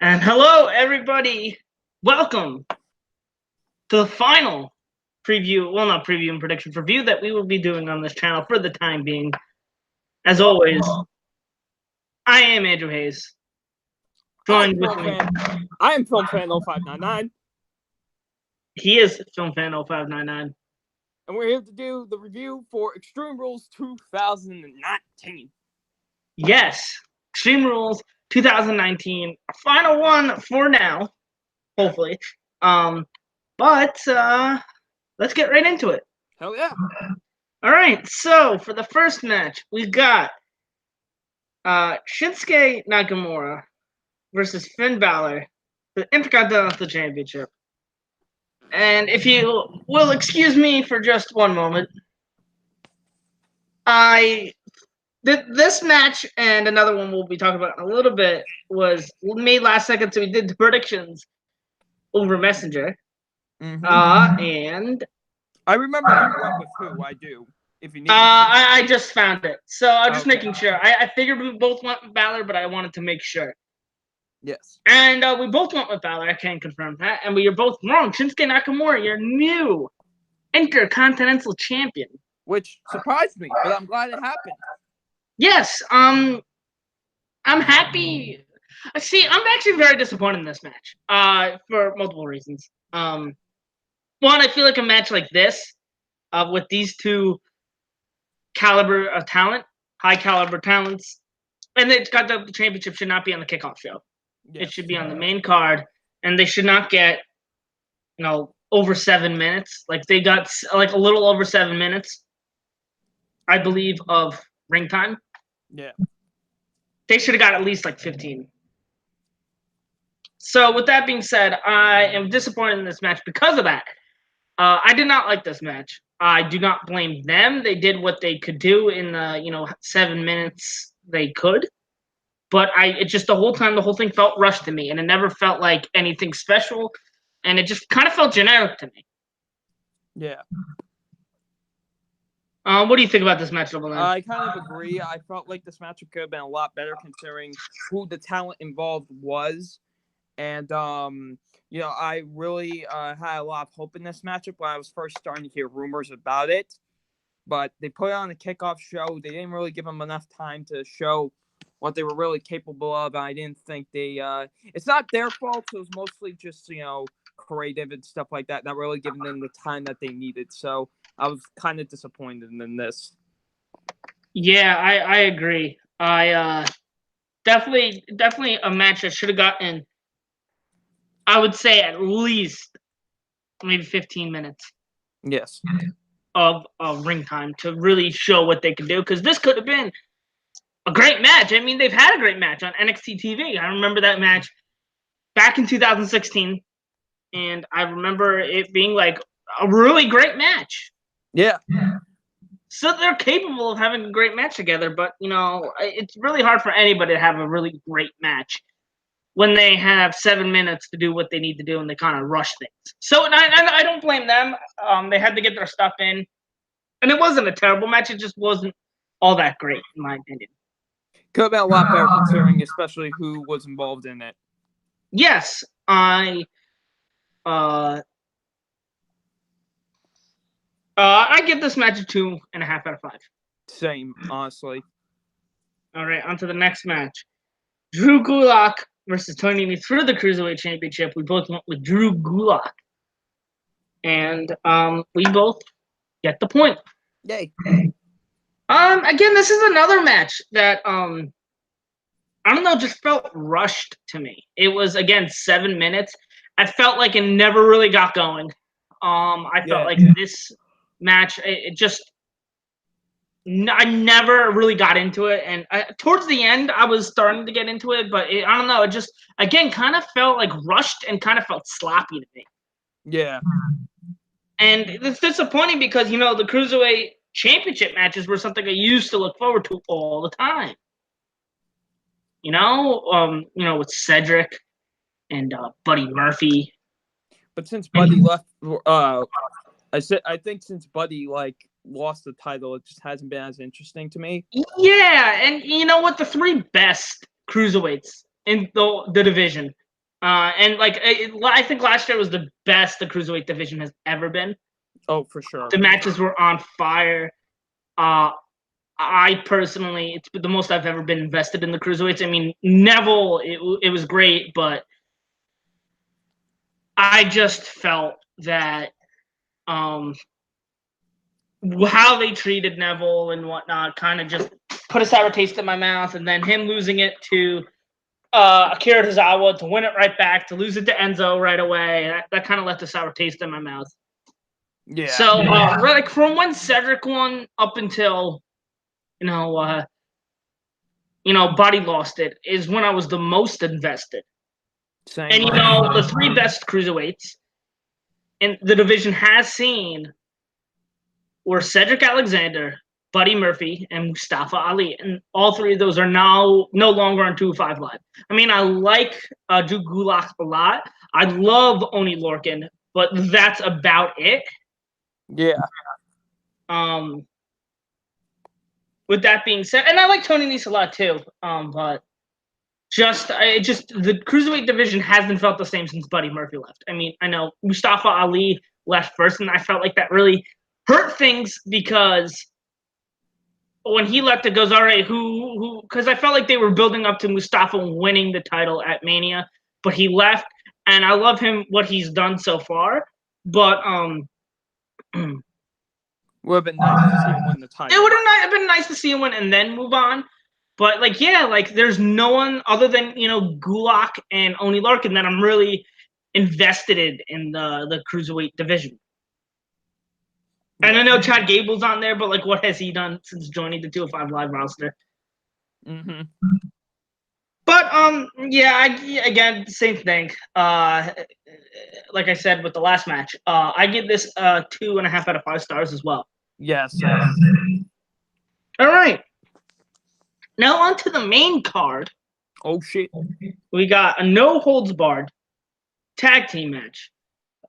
And hello, everybody. Welcome to the final preview, well, not preview and prediction review that we will be doing on this channel for the time being. As always, I am Andrew Hayes. Joined with me. I am Film Fan 0599. He is Film Fan 0599. And we're here to do the review for Extreme Rules 2019. Yes, Extreme Rules 2019. Final one for now, hopefully. But let's get right into it. Hell yeah. All right, so for the first match, we got Shinsuke Nakamura versus Finn Balor for the Intercontinental Championship. And if you will excuse me for just one moment, this match and another one we'll be talking about in a little bit was made last second, so we did the predictions over Messenger. Mm-hmm. And I remember who went with who. I do. If you need, I just found it, so I'm just making sure. I figured we both went with Balor, but I wanted to make sure. Yes. And we both went with Balor. I can confirm that. And we are both wrong. Shinsuke Nakamura, your new Intercontinental Champion. Which surprised me, but I'm glad it happened. Yes. I'm happy. See, I'm actually very disappointed in this match. For multiple reasons. One, I feel like a match like this, with these two caliber of talent, high caliber talents, and it's got the championship should not be on the kickoff show. Yes. It should be on the main card, and they should not get, over 7 minutes. Like they got like a little over 7 minutes, I believe, of ring time. Yeah. They should have got at least like 15. So with that being said, I am disappointed in this match because of that. I did not like this match. I do not blame them. They did what they could do in the 7 minutes they could. But it just the whole thing felt rushed to me, and it never felt like anything special, and it just kind of felt generic to me. Yeah. What do you think about this matchup? I kind of agree. I felt like this matchup could have been a lot better considering who the talent involved was. And, I really had a lot of hope in this matchup when I was first starting to hear rumors about it. But they put it on the kickoff show. They didn't really give them enough time to show what they were really capable of. And I didn't think it's not their fault. It was mostly just, creative and stuff like that, not really giving them the time that they needed. So I was kind of disappointed in this. Yeah, I agree. I definitely a match that should have gotten, I would say, at least maybe 15 minutes. Yes. Of ring time to really show what they could do, because this could have been a great match. I mean, they've had a great match on NXT TV. I remember that match back in 2016, and I remember it being like a really great match. Yeah. So they're capable of having a great match together, but it's really hard for anybody to have a really great match when they have 7 minutes to do what they need to do and they kind of rush things. So I don't blame them. They had to get their stuff in. And it wasn't a terrible match. It just wasn't all that great, in my opinion. Could have been a lot better considering especially who was involved in it. Yes, I give this match a 2.5 out of 5. Same, honestly. All right, on to the next match. Drew Gulak versus Tony Nese for the Cruiserweight Championship. We both went with Drew Gulak. And we both get the point. Yay. Again, this is another match that I don't know, just felt rushed to me. It was, again, 7 minutes. I felt like it never really got going. I felt like this match, I never really got into it. And towards the end, I was starting to get into it, but I don't know. It just, again, kind of felt like rushed and kind of felt sloppy to me. Yeah. And it's disappointing because, the Cruiserweight Championship matches were something I used to look forward to all the time. With Cedric and Buddy Murphy. But since Buddy left, I think since Buddy lost the title, it just hasn't been as interesting to me. Yeah, and you know what? The 3 best cruiserweights in the division And like I think last year was the best the cruiserweight division has ever been. Oh, for sure. The matches were on fire. I personally, it's the most I've ever been invested in the cruiserweights. I mean, Neville, it was great, but I just felt that how they treated Neville and whatnot kind of just put a sour taste in my mouth. And then him losing it to Akira Tozawa to win it right back, to lose it to Enzo right away, that kind of left a sour taste in my mouth. Yeah. So, like from when Cedric won up until, Buddy lost it, is when I was the most invested. Same. And the three best cruiserweights in the division has seen were Cedric Alexander, Buddy Murphy, and Mustafa Ali, and all three of those are now no longer on 205 Live. I mean, I like Drew Gulak a lot. I love Oni Lorcan, but that's about it. Yeah. With that being said, and I like Tony Nese a lot too. But the cruiserweight division hasn't felt the same since Buddy Murphy left. I mean, I know Mustafa Ali left first, and I felt like that really hurt things because when he left, it goes, all right, who? Because I felt like they were building up to Mustafa winning the title at Mania, but he left, and I love him what he's done so far. But would have been nice to see him win the title. It would have been nice to see him win and then move on. But there's no one other than Gulak and Oni Lorcan that I'm really invested in the cruiserweight division. And I know Chad Gable's on there, but what has he done since joining the 205 Live roster? Mm-hmm. But again, same thing. Like I said with the last match, I give this 2.5 out of 5 stars as well. Yes. All right. Now on to the main card. Oh shit. We got a no holds barred tag team match.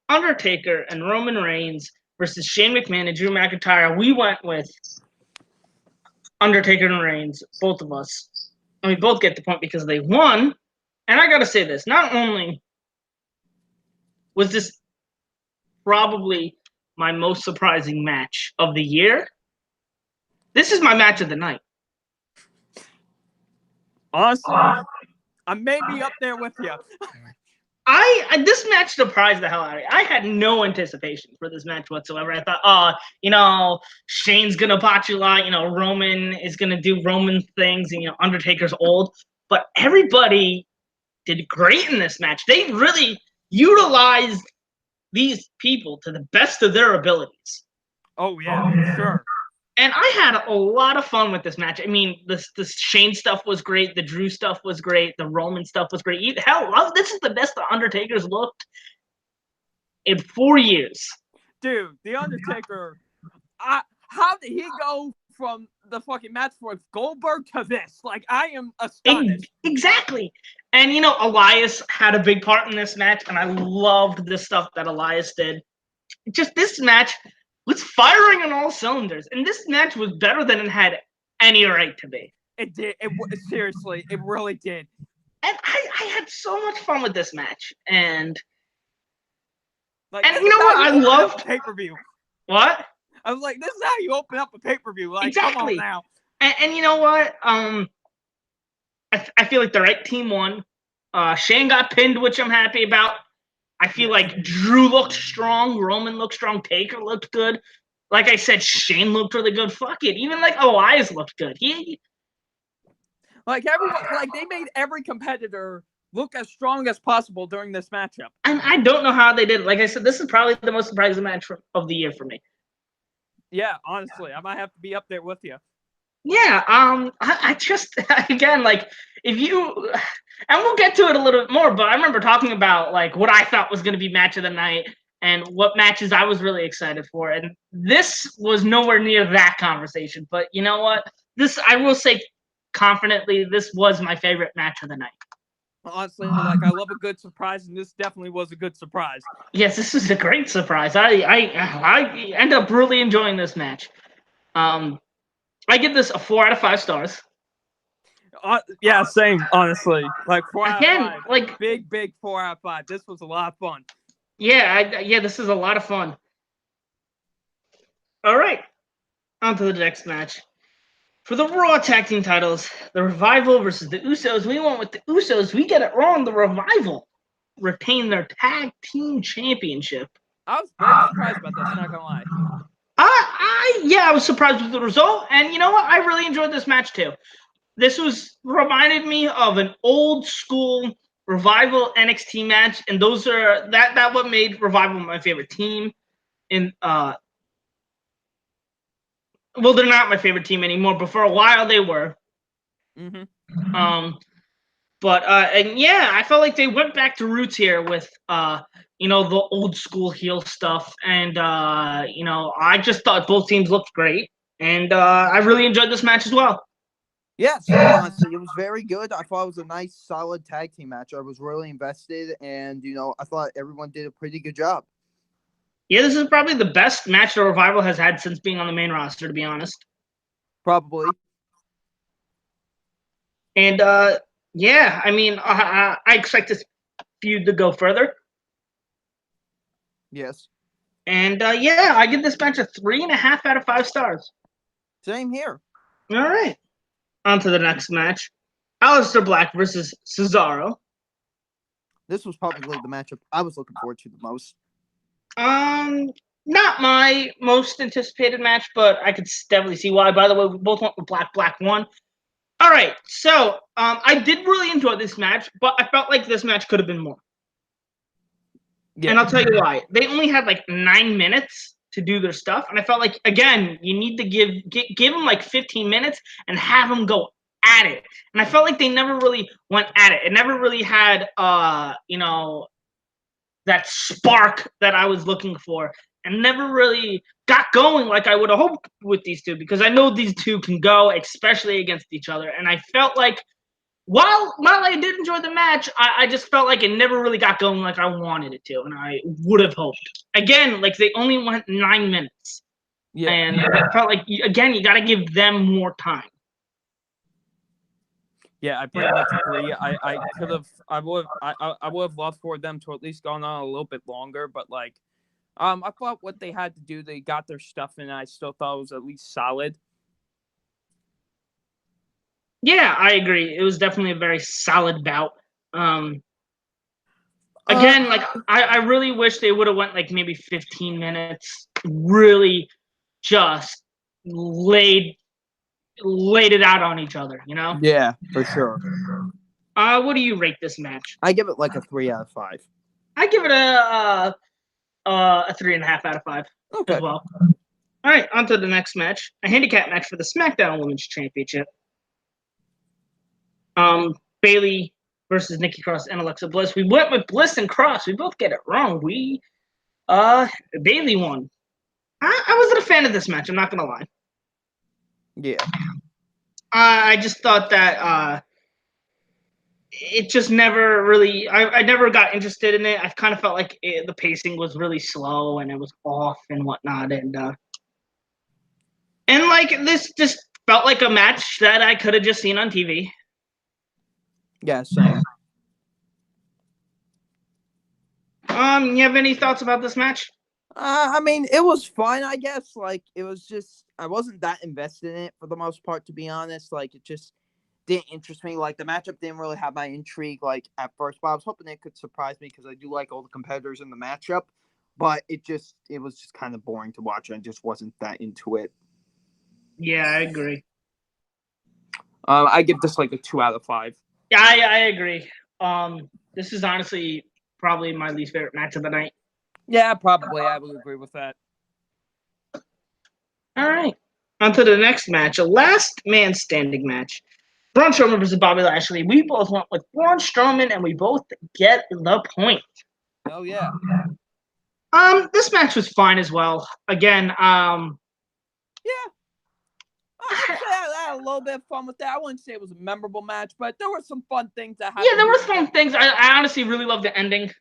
Undertaker and Roman Reigns versus Shane McMahon and Drew McIntyre. We went with Undertaker and Reigns, both of us. And we both get the point because they won. And I gotta say this, not only was this probably my most surprising match of the year, this is my match of the night. Honestly, I may be up there with you. This match surprised the hell out of me. I had no anticipation for this match whatsoever. I thought, Shane's gonna botch a lot. Roman is gonna do Roman things, and Undertaker's old. But everybody did great in this match. They really utilized these people to the best of their abilities. Oh yeah, sure. And I had a lot of fun with this match. I mean, the Shane stuff was great. The Drew stuff was great. The Roman stuff was great. Hell, this is the best the Undertaker's looked in 4 years. Dude, the Undertaker, how did he go from the fucking match with Goldberg to this? I am astonished. Exactly. And, Elias had a big part in this match, and I loved the stuff that Elias did. Just this match was firing on all cylinders, and this match was better than it had any right to be. It did. Seriously, it really did. And I had so much fun with this match, and what? I loved pay-per-view. What? I was like, this is how you open up a pay-per-view. Exactly. Come on now. And you know what? I feel like the right team won. Shane got pinned, which I'm happy about. I feel like Drew looked strong, Roman looked strong, Taker looked good. Like I said, Shane looked really good. Fuck it. Even Elias looked good. Everyone, they made every competitor look as strong as possible during this matchup. And I don't know how they did it. Like I said, this is probably the most surprising match of the year for me. Yeah, honestly, I might have to be up there with you. Yeah, I just, again, if you, and we'll get to it a little bit more, but I remember talking about, what I thought was going to be match of the night and what matches I was really excited for, and this was nowhere near that conversation, but you know what? I will say confidently, this was my favorite match of the night. Honestly, I love a good surprise, and this definitely was a good surprise. Yes, this is a great surprise. I end up really enjoying this match. I give this a 4 out of 5 stars. Yeah, same. Honestly, like 4 out of Again, 5. like Big 4 out of 5. This was a lot of fun. yeah, this is a lot of fun. All right, on to the next match. For the Raw Tag Team titles, the Revival versus the Usos. We went with the Usos. We get it wrong. The Revival retain their Tag Team Championship. I was very surprised about this. Not gonna lie. I was surprised with the result, and you know what? I really enjoyed this match too. This reminded me of an old school Revival NXT match, and those are that what made Revival my favorite team. And well, they're not my favorite team anymore, but for a while they were. Mm-hmm. But and yeah, I felt like they went back to roots here with the old school heel stuff, and I just thought both teams looked great, and I really enjoyed this match as well. Yes, honestly, it was very good. I thought it was a nice, solid tag team match. I was really invested, and I thought everyone did a pretty good job. Yeah, this is probably the best match the Revival has had since being on the main roster, to be honest. Probably. And yeah, I mean, I expect this feud to go further. Yes. And yeah, I give this match a 3.5 out of 5 stars. Same here. All right. On to the next match. Aleister Black versus Cesaro. This was probably the matchup I was looking forward to the most. Not my most anticipated match, but I could definitely see why. By the way, we both went with Black. Black won. All right, so I did really enjoy this match, but I felt like this match could have been more. Yeah. And I'll tell you why. They only had like 9 minutes to do their stuff, and I felt like, again, you need to give them like 15 minutes and have them go at it. And I felt like they never really went at it. It never really had that spark that I was looking for, and never really got going like I would have hoped with these two, because I know these two can go, especially against each other. And I felt like while I did enjoy the match, I just felt like it never really got going like I wanted it to, and I would have hoped. Again, like they only went 9 minutes. Yeah. And I felt like, again, you got to give them more time. Yeah, I pretty much agree. I would have loved for them to at least gone on a little bit longer, but like, I thought what they had to do, they got their stuff in. And I still thought it was at least solid. Yeah, I agree. It was definitely a very solid bout. Again, like I really wish they would have went like maybe 15 minutes. Really, just laid it out on each other, you know? Yeah, for sure. What do you rate this match? I give it like a 3 out of 5. I give it a 3.5 out of 5 as well. All right, on to the next match. A handicap match for the SmackDown Women's Championship. Bayley versus Nikki Cross and Alexa Bliss. We went with Bliss and Cross. We both get it wrong. Bayley won. I wasn't a fan of this match, I'm not gonna lie. Yeah. I just thought that it just never really. I never got interested in it. I kind of felt like the pacing was really slow and it was off and whatnot, and like this just felt like a match that I could have just seen on TV. Yeah, same. You have any thoughts about this match? I mean, it was fun, I guess. Like, it was just, I wasn't that invested in it for the most part, to be honest. Like, it just didn't interest me. Like, the matchup didn't really have my intrigue, like, at first. But I was hoping it could surprise me because I do like all the competitors in the matchup. But it was just kind of boring to watch. I just wasn't that into it. Yeah, I agree. I give this like a 2 out of 5. Yeah, I agree. This is honestly probably my least favorite match of the night. Yeah, probably. I would agree with that. All right. On to the next match, a last man standing match. Braun Strowman versus Bobby Lashley. We both went with Braun Strowman, and we both get the point. Oh, yeah. This match was fine as well. Again, yeah. I had a little bit of fun with that. I wouldn't say it was a memorable match, but there were some fun things that happened. Yeah, there were fun things. I honestly really loved the ending.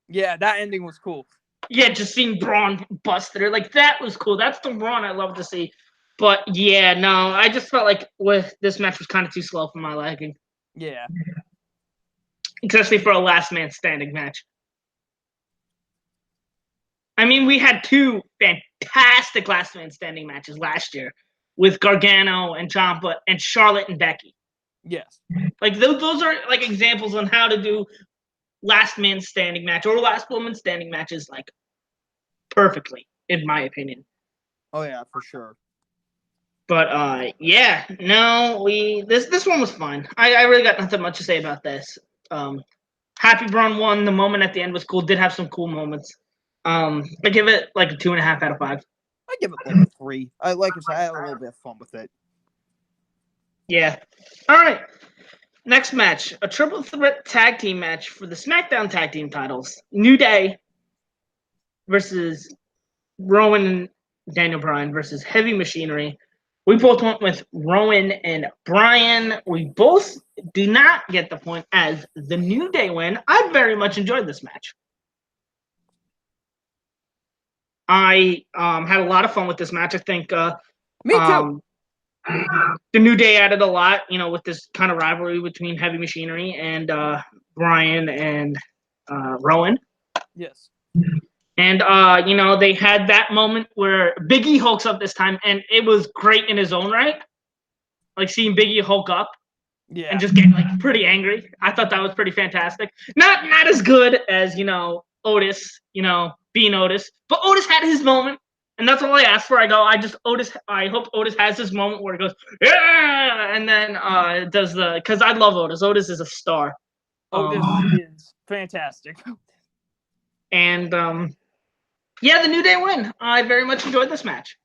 Yeah, that ending was cool. Yeah, just seeing Braun busted her. Like, that was cool. That's the Braun I love to see. But yeah, no, I just felt like this match was kind of too slow for my liking, Yeah. especially for a last man standing match. I mean, we had two fantastic last man standing matches last year with Gargano and Ciampa and Charlotte and Becky. Yes. Like those are like examples on how to do last man standing match or last woman standing matches like perfectly, in my opinion. Oh yeah, for sure. But yeah, no, this one was fine. I really got nothing much to say about this. Happy Braun won. The moment at the end was cool. Did have some cool moments. I give it like a 2.5 out of 5. I give it like a 3. Like I said, I had a little bit of fun with it. Yeah. All right. Next match, a triple threat tag team match for the SmackDown tag team titles. New Day versus Rowan and Daniel Bryan versus Heavy Machinery. We both went with Rowan and Bryan. We both do not get the point as the New Day win. I very much enjoyed this match. I had a lot of fun with this match. I think Me too. The New Day added a lot, with this kind of rivalry between Heavy Machinery and Bryan and Rowan. Yes. And, they had that moment where Big E hulks up this time, and it was great in his own right. Like, seeing Big E hulk up Yeah. and just get, like, pretty angry. I thought that was pretty fantastic. Not as good as, Otis, being Otis. But Otis had his moment, and that's all I asked for. I hope Otis has this moment where it goes, yeah! And then does because I love Otis. Otis is a star. Otis is fantastic. And, yeah, the New Day win. I very much enjoyed this match.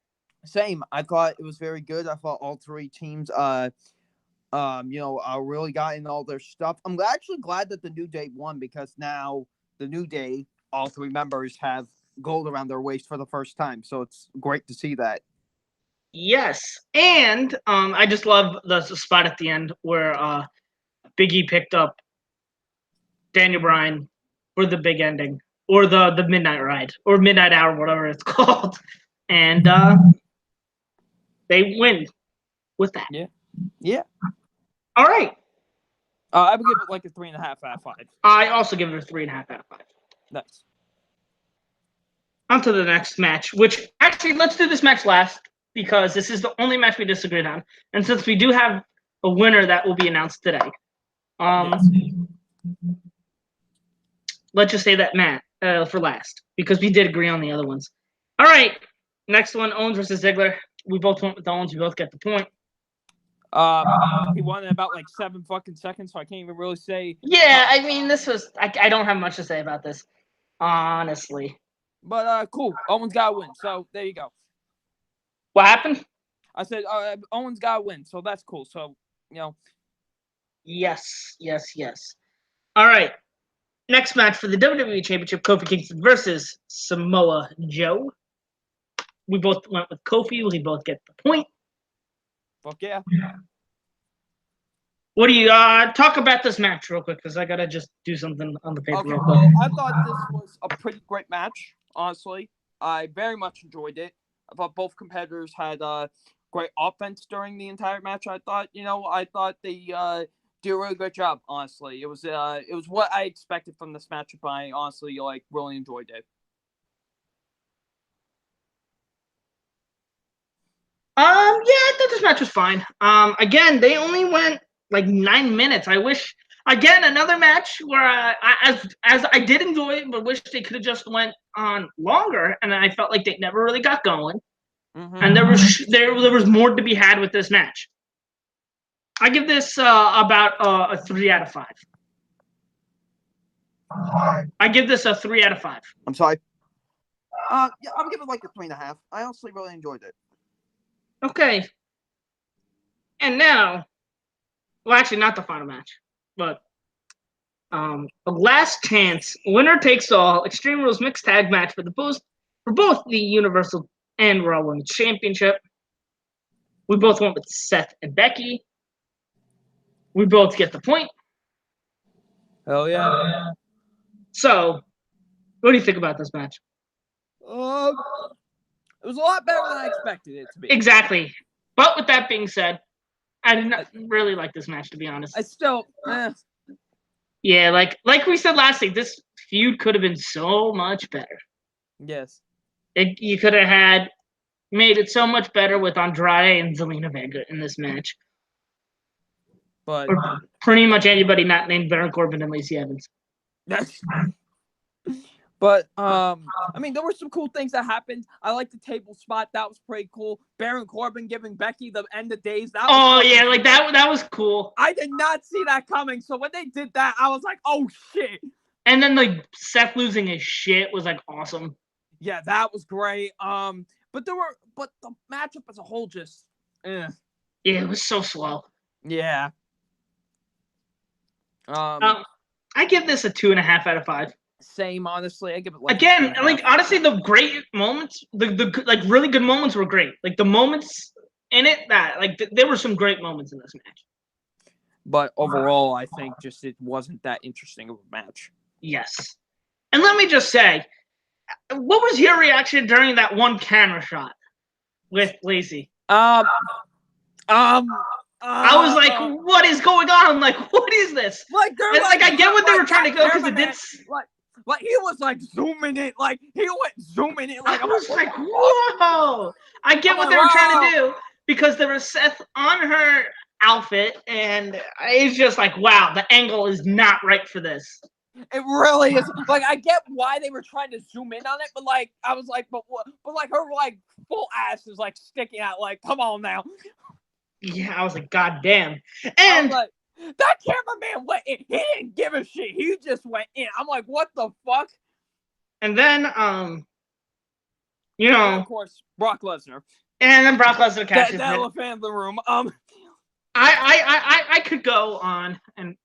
Same. I thought it was very good. I thought all three teams, really got in all their stuff. I'm actually glad that the New Day won because now the New Day, all three members have gold around their waist for the first time. So it's great to see that. Yes, and I just love the spot at the end where Big E picked up Daniel Bryan for the big ending, or the Midnight Ride, or Midnight Hour, whatever it's called, and they win with that. Yeah. All right. I would give it like a 3.5 out of 5. I also give it a 3.5 out of 5. Nice. On to the next match, which actually, let's do this match last because this is the only match we disagreed on. And since we do have a winner that will be announced today, let's just say that Matt for last because we did agree on the other ones. All right. Next one, Owens versus Ziggler. We both went with Owens. We both get the point. He won in about like 7 fucking seconds, so I can't even really say. Yeah, I mean, this was. I don't have much to say about this, honestly. But cool. Owens got to win, so there you go. What happened? I said Owens got to win, so that's cool. So, Yes. All right. Next match for the WWE Championship, Kofi Kingston versus Samoa Joe. We both went with Kofi. We both get the point. Fuck yeah. What do you talk about this match real quick? Because I gotta just do something on the paper. Okay, real quick. well, I thought this was a pretty great match. Honestly, I very much enjoyed it. I thought both competitors had great offense during the entire match. I thought they did a really good job. Honestly, it was what I expected from this matchup. I honestly really enjoyed it. Yeah, I thought this match was fine. Again, they only went like 9 minutes. I wish, again, another match where as I did enjoy it, but wish they could have just went on longer. And I felt like they never really got going. Mm-hmm. And there was more to be had with this match. I give this about a 3 out of 5. I give this a 3 out of 5. I'm sorry. Yeah, I'm giving like a 3.5. I honestly really enjoyed it. Okay. And now, well, actually, not the final match, but a last chance, winner takes all, Extreme Rules mixed tag match for both the Universal and Raw Women's Championship. We both went with Seth and Becky. We both get the point. Hell yeah. So, what do you think about this match? It was a lot better than I expected it to be. Exactly. But with that being said, I did not really like this match, to be honest. I still, Yeah, like we said last week, this feud could have been so much better. yes. You could have made it so much better with Andrade and Zelina Vega in this match. But Or pretty much anybody not named Baron Corbin and Lacey Evans. But I mean, there were some cool things that happened. I like the table spot; that was pretty cool. Baron Corbin giving Becky the end of days. That was yeah, like that was cool. I did not see that coming. So when they did that, I was like, "Oh shit!" And then like Seth losing his shit was like awesome. Yeah, that was great. But the matchup as a whole just, Yeah, it was so slow. Yeah. I give this a 2.5 out of 5. Same, honestly. I give it like again, like honestly, the great moments, the like really good moments were great. Like the moments in it that like there were some great moments in this match. But overall, I think just it wasn't that interesting of a match. Yes, and let me just say, what was your reaction during that one camera shot with Lacey? I was like, what is going on? Like, what is this? Like, I get what they were trying to go because it did. Like he was like zooming in, like he went zooming in. Like I was like, whoa! I get what they were trying to do because there was Seth on her outfit, and it's just like, wow, the angle is not right for this. It really is. Like, I get why they were trying to zoom in on it, but like, I was like, but like her like full ass is like sticking out. Like, come on now. Yeah, I was like, God damn. And like, that cameraman went in. He didn't give a shit. He just went in. I'm like, what the fuck? And then, you know, and of course, Brock Lesnar. And then Brock Lesnar catches the elephant in the room. I could go on and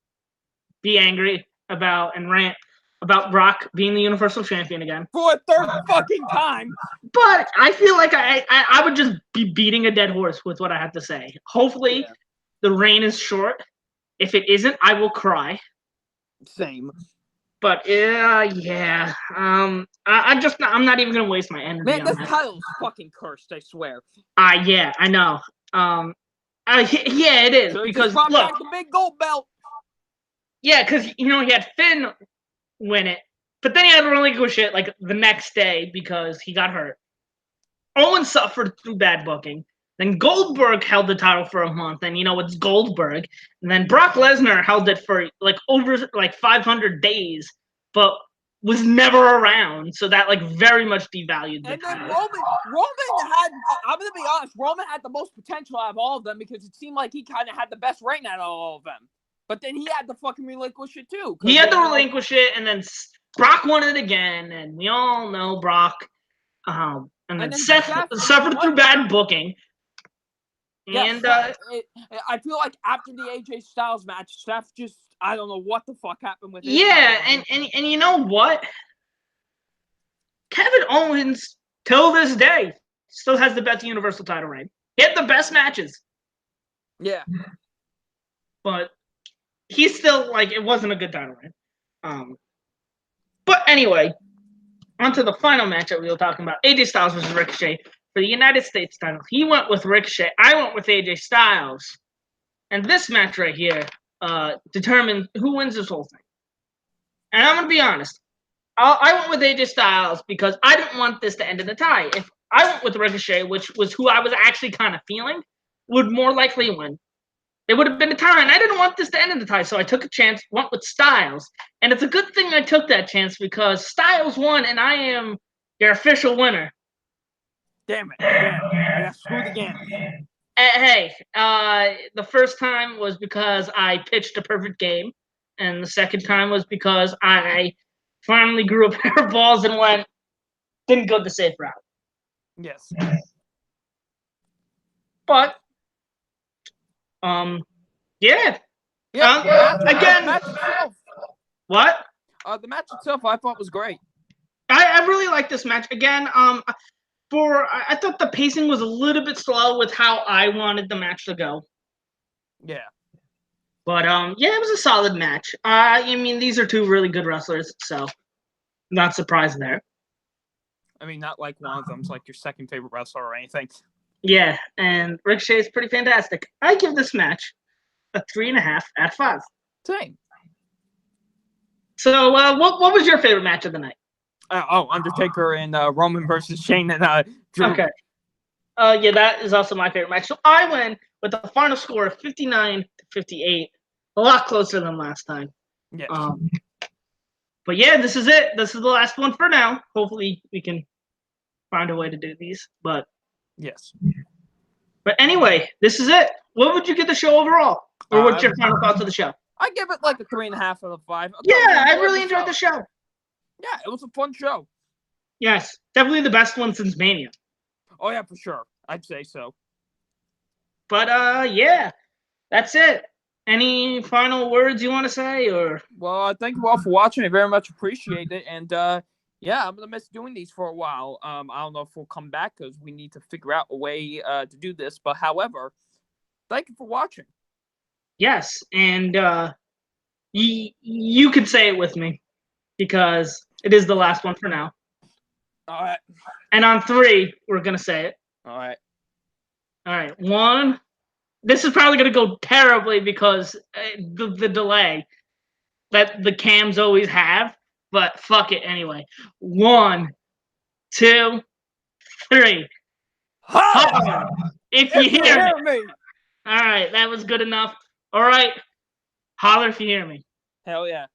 be angry about and rant about Brock being the Universal Champion again for a third fucking time. But I feel like I would just be beating a dead horse with what I have to say. Hopefully, the reign is short. If it isn't, I will cry. Same. But yeah. I'm not even gonna waste my energy. Man, this title's fucking cursed. I swear. Yeah, I know. Yeah, it is because look, back the big gold belt. Yeah, because he had Finn win it, but then he had to relinquish it like the next day because he got hurt. Owen suffered through bad booking. Then Goldberg held the title for a month, and it's Goldberg. And then Brock Lesnar held it for over 500 days, but was never around. So that very much devalued the title. And then Roman had, I'm gonna be honest, Roman had the most potential out of all of them because it seemed like he kind of had the best reign out of all of them. But then he had to fucking relinquish it too. He had to relinquish it, and then Brock won it again, and we all know Brock. And then Seth suffered through bad booking. Yeah, and I feel like after the AJ Styles match, Seth just, I don't know what the fuck happened with it. Yeah, and you know what? Kevin Owens, till this day, still has the best Universal title reign. He had the best matches. Yeah. But he's still, it wasn't a good title reign. But anyway, on to the final match that we were talking about. AJ Styles versus Ricochet. For the United States title, he went with Ricochet. I went with AJ Styles. And this match right here determined who wins this whole thing. And I'm going to be honest. I went with AJ Styles because I didn't want this to end in a tie. If I went with Ricochet, which was who I was actually kind of feeling, would more likely win. It would have been a tie, and I didn't want this to end in the tie, so I took a chance, went with Styles. And it's a good thing I took that chance because Styles won, and I am your official winner. Damn it. I got screwed again. Hey, the first time was because I pitched a perfect game, and the second time was because I finally grew a pair of balls and didn't go the safe route. Yes. But, yeah. Again, what? The match itself I thought was great. I really like this match. Again, I thought the pacing was a little bit slow with how I wanted the match to go. Yeah. But yeah, it was a solid match. I mean, these are two really good wrestlers, so not surprised there. I mean, not like one of them's like your second favorite wrestler or anything. Yeah, and Ricochet is pretty fantastic. I give this match a 3.5 out of 5. Same. So, what was your favorite match of the night? Undertaker and Roman versus Shane and Drew. Okay. Yeah, that is also my favorite match. So I went with the final score of 59-58, a lot closer than last time. Yes. But yeah, this is it. This is the last one for now. Hopefully, we can find a way to do these. But yes. anyway, this is it. What would you give the show overall? Or what's your final thoughts of the show? I give it like a 3.5 out of 5. Yeah, I really enjoyed the show. Yeah, it was a fun show. Yes, definitely the best one since Mania. Oh yeah, for sure. I'd say so. But yeah, that's it. Any final words you want to say, or? Well, thank you all for watching. I very much appreciate it. And yeah, I'm gonna miss doing these for a while. I don't know if we'll come back because we need to figure out a way to do this. But however, thank you for watching. Yes, and you can say it with me because it is the last one for now. All right. And on 3, we're gonna say it. All right. All right, 1. This is probably gonna go terribly because the delay that the cams always have. But fuck it anyway. 1, 2, 3. Holler if you hear me. All right, that was good enough. All right, holler if you hear me. Hell yeah.